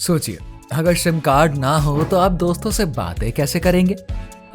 सोचिए, अगर SIM card ना हो तो आप दोस्तों से बातें कैसे करेंगे,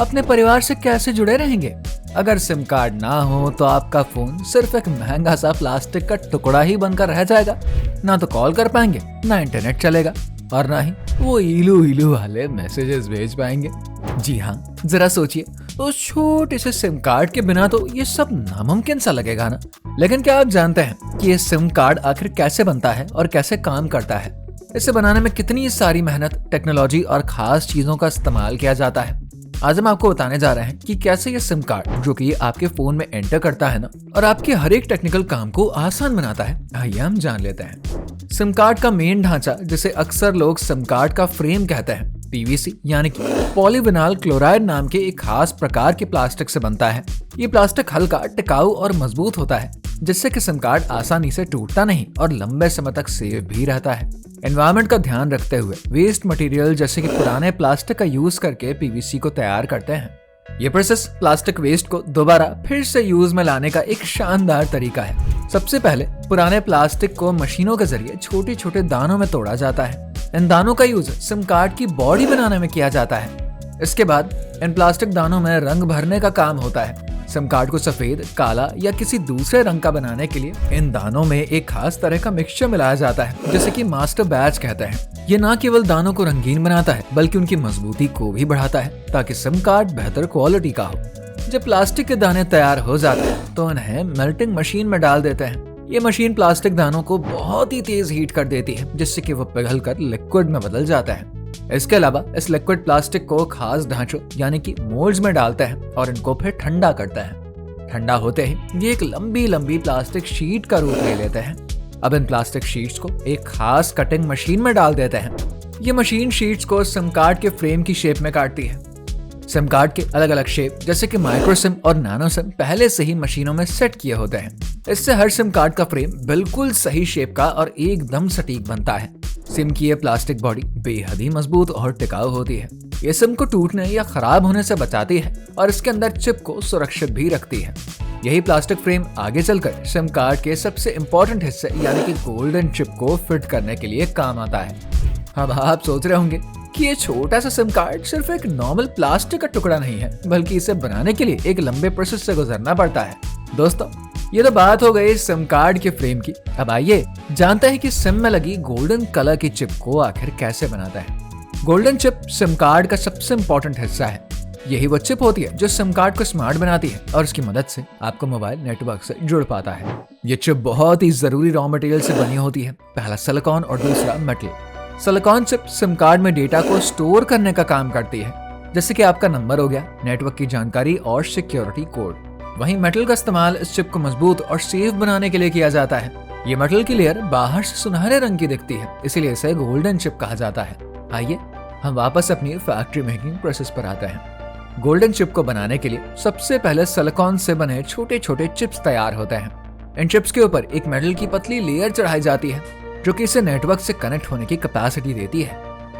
अपने परिवार से कैसे जुड़े रहेंगे। अगर सिम कार्ड ना हो तो आपका फोन सिर्फ एक महंगा सा प्लास्टिक का टुकड़ा ही बनकर रह जाएगा। ना तो कॉल कर पाएंगे, ना इंटरनेट चलेगा और ना ही वो इलू इलू वाले मैसेजेस भेज पाएंगे। जी हाँ, जरा सोचिए, उस छोटे से सिम कार्ड के बिना तो ये सब नामुमकिन सा लगेगा ना। लेकिन क्या आप जानते हैं कि ये सिम कार्ड आखिर कैसे बनता है और कैसे काम करता है? इसे बनाने में कितनी सारी मेहनत, टेक्नोलॉजी और खास चीजों का इस्तेमाल किया जाता है। आज हम आपको बताने जा रहे हैं कि कैसे ये सिम कार्ड, जो कि आपके फोन में एंटर करता है ना, और आपके हर एक टेक्निकल काम को आसान बनाता है। आइए हम जान लेते हैं। सिम कार्ड का मेन ढांचा, जिसे अक्सर लोग सिम कार्ड का फ्रेम कहते हैं, पीवीसी यानी कि पॉलीविनाइल क्लोराइड नाम के एक खास प्रकार के प्लास्टिक से बनता है। ये प्लास्टिक हल्का, टिकाऊ और मजबूत होता है, जिससे कि सिम कार्ड आसानी से टूटता नहीं और लंबे समय तक सेफ भी रहता है। एनवायरनमेंट का ध्यान रखते हुए वेस्ट मटेरियल जैसे कि पुराने प्लास्टिक का यूज करके पीवीसी को तैयार करते हैं। ये प्रोसेस प्लास्टिक वेस्ट को दोबारा फिर से यूज में लाने का एक शानदार तरीका है। सबसे पहले पुराने प्लास्टिक को मशीनों के जरिए छोटे छोटे दानों में तोड़ा जाता है। इन दानों का यूज सिम कार्ड की बॉडी बनाने में किया जाता है। इसके बाद इन प्लास्टिक दानों में रंग भरने का काम होता है। सिम कार्ड को सफेद, काला या किसी दूसरे रंग का बनाने के लिए इन दानों में एक खास तरह का मिक्सचर मिलाया जाता है, जिसे कि मास्टर बैच कहते हैं। ये न केवल दानों को रंगीन बनाता है, बल्कि उनकी मजबूती को भी बढ़ाता है, ताकि सिम कार्ड बेहतर क्वालिटी का हो। जब प्लास्टिक के दाने तैयार हो जाते हैं तो इन्हें मेल्टिंग मशीन में डाल देते हैं। ये मशीन प्लास्टिक दानों को बहुत ही तेज हीट कर देती है, जिससे कि वो पिघलकर लिक्विड में बदल जाता है। इसके अलावा इस लिक्विड प्लास्टिक को खास ढांचों यानी कि मोल्ड्स में डालते हैं और इनको फिर ठंडा करते हैं। ठंडा होते ही ये एक लंबी लंबी प्लास्टिक शीट का रूप ले लेते हैं। अब इन प्लास्टिक शीट्स को एक खास कटिंग मशीन में डाल देते हैं। ये मशीन शीट्स को सिम कार्ड के फ्रेम की शेप में काटती है। सिम कार्ड के अलग अलग शेप जैसे कि माइक्रो सिम और नैनो सिम पहले से ही मशीनों में सेट किए होते हैं। इससे हर सिम कार्ड का फ्रेम बिल्कुल सही शेप का और एकदम सटीक बनता है। सिम की ये प्लास्टिक बॉडी बेहद ही मजबूत और टिकाऊ होती है। ये सिम को टूटने या खराब होने से बचाती है और इसके अंदर चिप को सुरक्षित भी रखती है। यही प्लास्टिक फ्रेम आगे चलकर सिम कार्ड के सबसे इम्पोर्टेंट हिस्से यानी कि गोल्डन चिप को फिट करने के लिए काम आता है। अब आप सोच रहे होंगे कि ये छोटा सा सिम कार्ड सिर्फ एक नॉर्मल प्लास्टिक का टुकड़ा नहीं है, बल्कि इसे बनाने के लिए एक लंबे प्रोसेस से गुजरना पड़ता है। दोस्तों, ये तो बात हो गई सिम कार्ड के फ्रेम की। अब आइए जानते हैं कि सिम में लगी गोल्डन कलर की चिप को आखिर कैसे बनाता है। गोल्डन चिप सिम कार्ड का सबसे इम्पोर्टेंट हिस्सा है। यही वो चिप होती है जो सिम कार्ड को स्मार्ट बनाती है और इसकी मदद से आपको मोबाइल नेटवर्क से जुड़ पाता है। ये चिप बहुत ही जरूरी रॉ मटेरियल से बनी होती है। पहला सिलिकॉन और दूसरा metal. Silicon chip SIM card में डेटा को स्टोर करने का काम करती है, जैसे कि आपका नंबर हो गया, नेटवर्क की जानकारी और सिक्योरिटी कोड। वहीं मेटल का इस्तेमाल इस चिप को मजबूत और सेफ बनाने के लिए किया जाता है। ये मेटल की लेयर बाहर से सुनहरे रंग की दिखती है, इसीलिए इसे गोल्डन चिप कहा जाता है। आइए हम वापस अपनी फैक्ट्री मेकिंग प्रोसेस पर आते हैं। गोल्डन चिप को बनाने के लिए सबसे पहले सिलिकॉन से बने छोटे छोटे चिप्स तैयार होते हैं। इन चिप्स के ऊपर एक मेटल की पतली लेयर चढ़ाई जाती है, जो कि इसे नेटवर्क से कनेक्ट होने की कैपेसिटी देती है।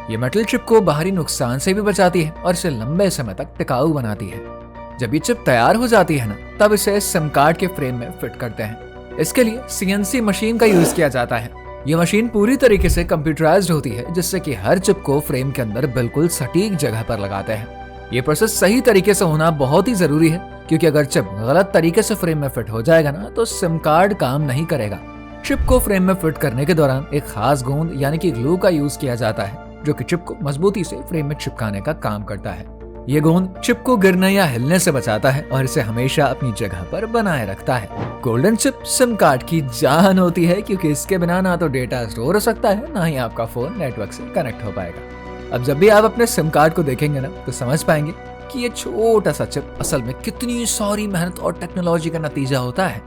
ये मेटल चिप को बाहरी नुकसान से भी बचाती है और इसे लंबे समय तक टिकाऊ बनाती है। जब ये चिप तैयार हो जाती है ना, तब इसे सिम कार्ड के फ्रेम में फिट करते हैं। इसके लिए सीएनसी मशीन का यूज किया जाता है। ये मशीन पूरी तरीके से कंप्यूटराइज्ड होती है, जिससे कि हर चिप को फ्रेम के अंदर बिल्कुल सटीक जगह पर लगाते हैं। ये प्रोसेस सही तरीके से होना बहुत ही जरूरी है, क्योंकि अगर चिप गलत तरीके से फ्रेम में फिट हो जाएगा ना, तो सिम कार्ड काम नहीं करेगा। चिप को फ्रेम में फिट करने के दौरान एक खास गोंद यानी कि ग्लू का यूज किया जाता है, जो कि चिप को मजबूती से फ्रेम में चिपकाने का काम करता है। ये गोंद चिप को गिरने या हिलने से बचाता है और इसे हमेशा अपनी जगह पर बनाए रखता है। गोल्डन चिप सिम कार्ड की जान होती है, क्योंकि इसके बिना ना तो डेटा स्टोर हो सकता है, ना ही आपका फोन नेटवर्क से कनेक्ट हो पाएगा। अब जब भी आप अपने सिम कार्ड को देखेंगे ना, तो समझ पाएंगे कि ये छोटा सा चिप असल में कितनी सारी मेहनत और टेक्नोलॉजी का नतीजा होता है।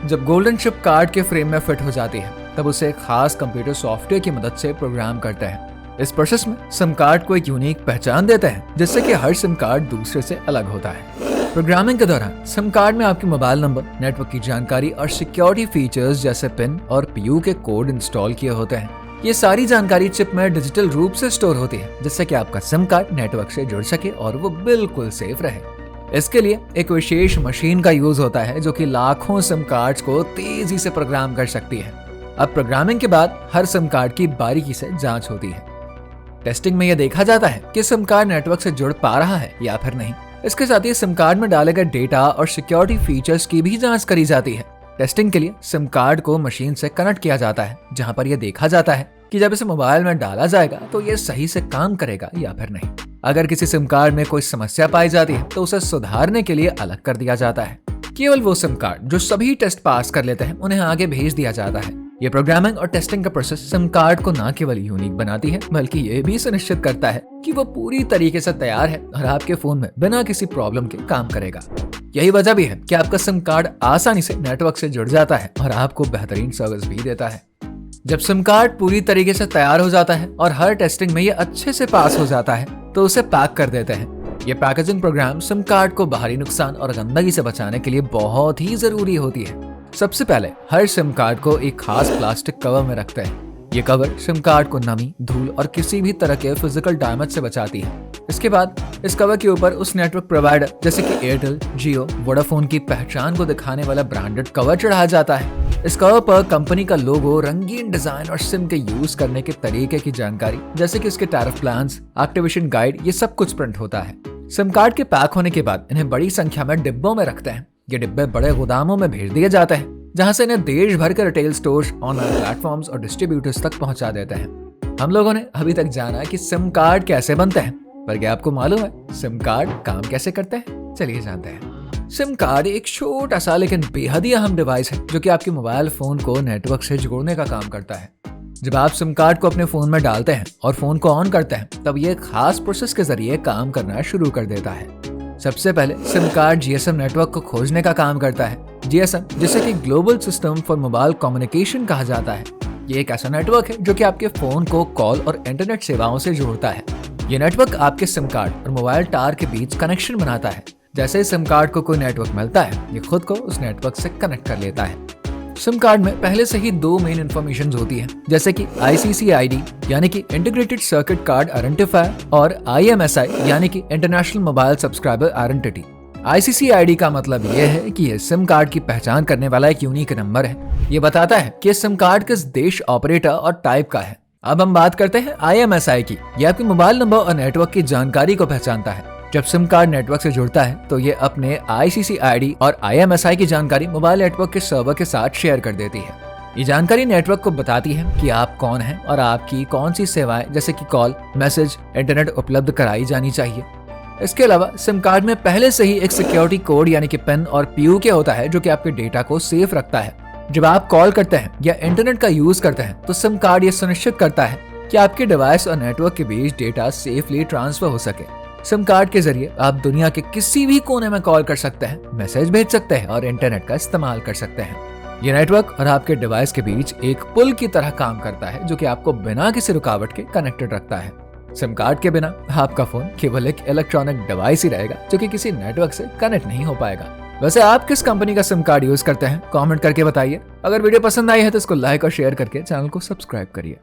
जब गोल्डन चिप कार्ड के फ्रेम में फिट हो जाती है, तब उसे एक खास कंप्यूटर सॉफ्टवेयर की मदद से प्रोग्राम करते हैं। इस प्रोसेस में सिम कार्ड को एक यूनिक पहचान देते हैं, जिससे कि हर सिम कार्ड दूसरे से अलग होता है। प्रोग्रामिंग के दौरान सिम कार्ड में आपके मोबाइल नंबर, नेटवर्क की जानकारी और सिक्योरिटी फीचर्स जैसे पिन और पीयू के कोड इंस्टॉल किए होते हैं। ये सारी जानकारी चिप में डिजिटल रूप से स्टोर होती है, जिससे कि आपका सिम कार्ड नेटवर्क से जुड़ सके और वो बिल्कुल सेफ रहे। इसके लिए एक विशेष मशीन का यूज होता है, जो कि लाखों सिम कार्ड्स को तेजी से प्रोग्राम कर सकती है। अब प्रोग्रामिंग के बाद हर सिम कार्ड की बारीकी से जांच होती है। टेस्टिंग में यह देखा जाता है कि सिम कार्ड नेटवर्क से जुड़ पा रहा है या फिर नहीं। इसके साथ ही सिम कार्ड में डाले गए डेटा और सिक्योरिटी फीचर्स की भी जांच करी जाती है। टेस्टिंग के लिए सिम कार्ड को मशीन से कनेक्ट किया जाता है, जहां पर यह देखा जाता है कि जब इसे मोबाइल में डाला जाएगा तो यह सही से काम करेगा या फिर नहीं। अगर किसी सिम कार्ड में कोई समस्या पाई जाती है तो उसे सुधारने के लिए अलग कर दिया जाता है। केवल वो सिम कार्ड जो सभी टेस्ट पास कर लेते हैं उन्हें आगे भेज दिया जाता है। ये प्रोग्रामिंग और टेस्टिंग का प्रोसेस सिम कार्ड को न केवल यूनिक बनाती है बल्कि ये भी सुनिश्चित करता है कि वो पूरी तरीके से तैयार है और आपके फोन में बिना किसी प्रॉब्लम के काम करेगा। यही वजह भी है कि आपका सिम कार्ड आसानी से नेटवर्क से जुड़ जाता है और आपको बेहतरीन सर्विस भी देता है। जब सिम कार्ड पूरी तरीके से तैयार हो जाता है और हर टेस्टिंग में ये अच्छे से पास हो जाता है तो उसे पैक कर देते हैं। ये पैकेजिंग प्रोग्राम सिम कार्ड को बाहरी नुकसान और गंदगी से बचाने के लिए बहुत ही जरूरी होती है। सबसे पहले हर सिम कार्ड को एक खास प्लास्टिक कवर में रखते हैं। ये कवर सिम कार्ड को नमी, धूल और किसी भी तरह के फिजिकल डैमेज से बचाती है। इसके बाद इस कवर के ऊपर उस नेटवर्क प्रोवाइडर जैसे कि एयरटेल, जियो, वोडाफोन की पहचान को दिखाने वाला ब्रांडेड कवर चढ़ाया जाता है। इस कवर पर कंपनी का लोगो, रंगीन डिजाइन और सिम के यूज करने के तरीके की जानकारी जैसे कि इसके टैरिफ प्लान्स, एक्टिवेशन गाइड, ये सब कुछ प्रिंट होता है। सिम कार्ड के पैक होने के बाद इन्हें बड़ी संख्या में डिब्बों में रखते हैं। ये डिब्बे बड़े गोदामों में भेज दिए जाते हैं, जहां से इन्हें देश भर के रिटेल स्टोर्स, ऑनलाइन प्लेटफॉर्म्स और डिस्ट्रीब्यूटर्स तक पहुंचा देते हैं। हम लोगों ने अभी तक जाना कि सिम कार्ड कैसे बनते हैं, पर क्या आपको मालूम है सिम कार्ड काम कैसे करते हैं? चलिए जानते हैं। सिम कार्ड एक छोटा सा लेकिन बेहद ही अहम डिवाइस है जो कि आपके मोबाइल फोन को नेटवर्क से जोड़ने का काम करता है। जब आप सिम कार्ड को अपने फोन में डालते हैं और फोन को ऑन करते हैं तब ये खास प्रोसेस के जरिए काम करना शुरू कर देता है। सबसे पहले सिम कार्ड जीएसएम नेटवर्क को खोजने का काम करता है। जीएसएम, जिसे कि global system for mobile communication कहा जाता है, ये एक ऐसा नेटवर्क है जो कि आपके फोन को कॉल और इंटरनेट सेवाओं से जोड़ता है। ये नेटवर्क आपके सिम कार्ड और मोबाइल टावर के बीच कनेक्शन बनाता है। जैसे ही सिम कार्ड को कोई नेटवर्क मिलता है, ये खुद को उस नेटवर्क से कनेक्ट कर लेता है। सिम कार्ड में पहले से ही दो मेन इन्फॉर्मेशन होती है, जैसे कि ICC-ID यानी कि इंटीग्रेटेड सर्किट कार्ड आइडेंटिफायर और IMSI यानी कि international mobile subscriber identity. ICC-ID का मतलब यह है कि यह सिम कार्ड की पहचान करने वाला एक यूनिक नंबर है। ये बताता है कि सिम कार्ड किस देश, ऑपरेटर और टाइप का है। अब हम बात करते हैं IMSI की। यह आपके मोबाइल नंबर और नेटवर्क की जानकारी को पहचानता है। जब सिम कार्ड नेटवर्क से जुड़ता है तो ये अपने ICC-ID और IMSI की जानकारी मोबाइल नेटवर्क के सर्वर के साथ शेयर कर देती है। ये जानकारी नेटवर्क को बताती है कि आप कौन हैं और आपकी कौन सी सेवाएं जैसे कि कॉल, मैसेज, इंटरनेट उपलब्ध कराई जानी चाहिए। इसके अलावा सिम कार्ड में पहले से ही एक सिक्योरिटी कोड यानी कि पिन और PUK होता है जो कि आपके डेटा को सेफ रखता है। जब आप कॉल करते हैं या इंटरनेट का यूज करते हैं तो सिम कार्ड ये सुनिश्चित करता है कि आपके डिवाइस और नेटवर्क के बीच डेटा सेफली ट्रांसफर हो सके। सिम कार्ड के जरिए आप दुनिया के किसी भी कोने में कॉल कर सकते हैं, मैसेज भेज सकते हैं और इंटरनेट का इस्तेमाल कर सकते हैं। ये नेटवर्क और आपके डिवाइस के बीच एक पुल की तरह काम करता है जो कि आपको बिना किसी रुकावट के कनेक्टेड रखता है। सिम कार्ड के बिना आपका फोन केवल एक इलेक्ट्रॉनिक डिवाइस ही रहेगा जो कि किसी नेटवर्क से कनेक्ट नहीं हो पाएगा। वैसे आप किस कंपनी का सिम कार्ड यूज करते हैं? कमेंट करके बताइए। अगर वीडियो पसंद आई है तो इसको लाइक और शेयर करके चैनल को सब्सक्राइब करिए।